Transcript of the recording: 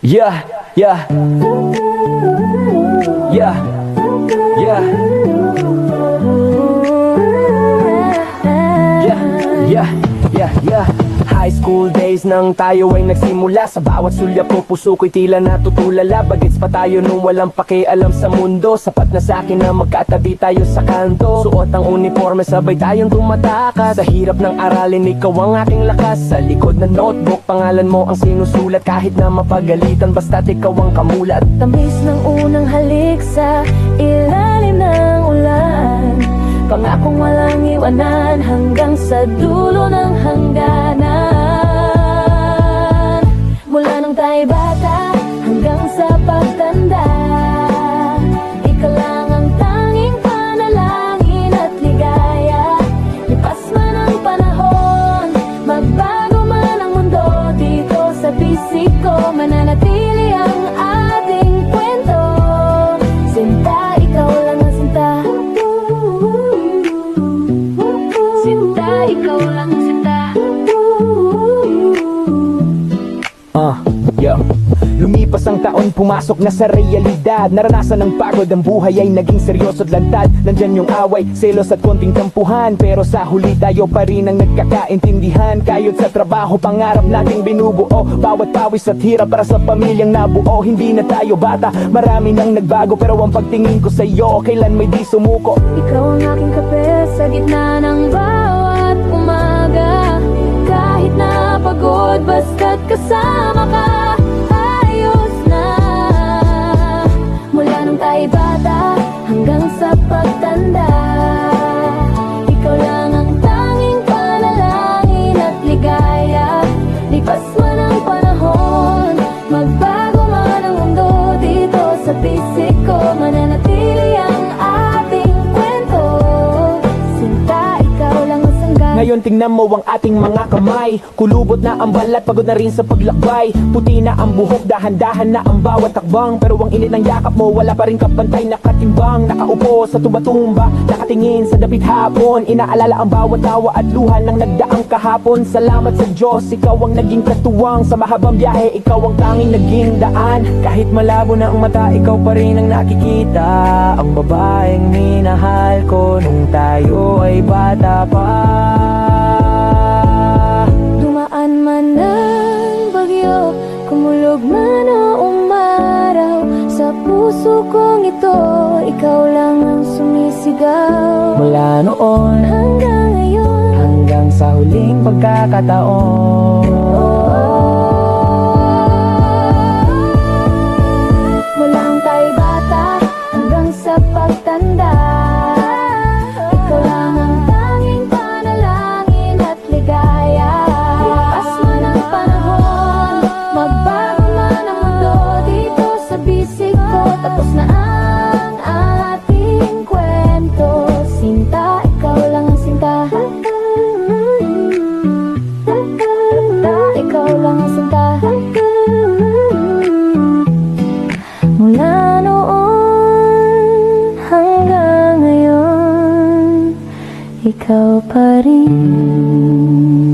Yeah, yeah, yeah, yeah, yeah. High school days nang tayo ay nagsimula. Sa bawat sulyap ng puso ko'y tila natutulala. Bagets pa tayo nung walang pakialam sa mundo. Sapat na sa'kin na magkatabi tayo sa kanto. Suot ang uniforme, sabay tayong tumatakas. Sa hirap ng aralin, ikaw ang aking lakas. Sa likod ng notebook, pangalan mo ang sinusulat. Kahit na mapagalitan, basta't ikaw ang kamulat. Tamis ng unang halik sa ilalim ng ulan. Pangakong walang iwanan hanggang sa dulo ng hangganan. Mula nung tayo bata hanggang sa pagtanda, ikaw lang ang tanging panalangin at ligaya. Lipas man ang panahon, magbago man ang mundo, dito sa bisig ko mananatili ang ating kwento. Sinta, ikaw lang ang sinta. Sinta, ikaw lang ang sinta. Yo. Lumipas ang taon, pumasok na sa realidad. Naranasan ng pagod, ang buhay ay naging seryoso't lantad. Nandyan yung away, selos at konting tampuhan, pero sa huli tayo pa rin ang nagkakaintindihan. Kayod sa trabaho, pangarap nating binubuo. Bawat pawis at hirap para sa pamilyang nabuo. Hindi na tayo bata, marami nang nagbago, pero ang pagtingin ko sa'yo, kailan may di sumuko. Ikaw ang aking kape sa gitna ng bawat umaga. Kahit na pagod, basta't kasama ka, ayos na. Mula nung tayo bata hanggang sa pagtanda, ikaw lang ang tanging panalangin at ligaya. Lipas man ang panahon, magbago man ang mundo, dito sa bisig ko mananatili ang ating kwento. Sinta, ikaw lang ang sangga. Ngayon tingnan mo ang ating mga kamay. Kulubot na ang balat, pagod na rin sa paglakbay. Puti na ang buhok, dahan-dahan na ang bawat takbang. Pero ang init ng yakap mo, wala pa rin kapantay na katimbang. Nakaupo sa tumba-tumba, nakatingin sa dapit hapon. Inaalala ang bawat tawa at luha ng nagdaang kahapon. Salamat sa Diyos, ikaw ang naging katuwang. Sa mahabang biyahe, ikaw ang tanging naging daan. Kahit malabo na ang mata, ikaw pa rin ang nakikita. Ang babaeng minahal ko nung tayo ay bata pa. Dumaan man ang bagyo, kumulog man o umaraw, sa puso kong ito, ikaw lang ang sumisigaw. Mula noon Hanggang ngayon, hanggang sa huling pagkakataon. mula nung tayo bata hanggang sa pagtanda, ikaw lang ang tanging panalangin at ligaya. Lipas man ang panahon, magbago man ang mundo, dito sa bisig ko tapos na ang ating kwento. Sinta, ikaw lang ang sinta. Sinta, ikaw lang ang sinta. Mula noon hanggang ngayon, ikaw pa rin.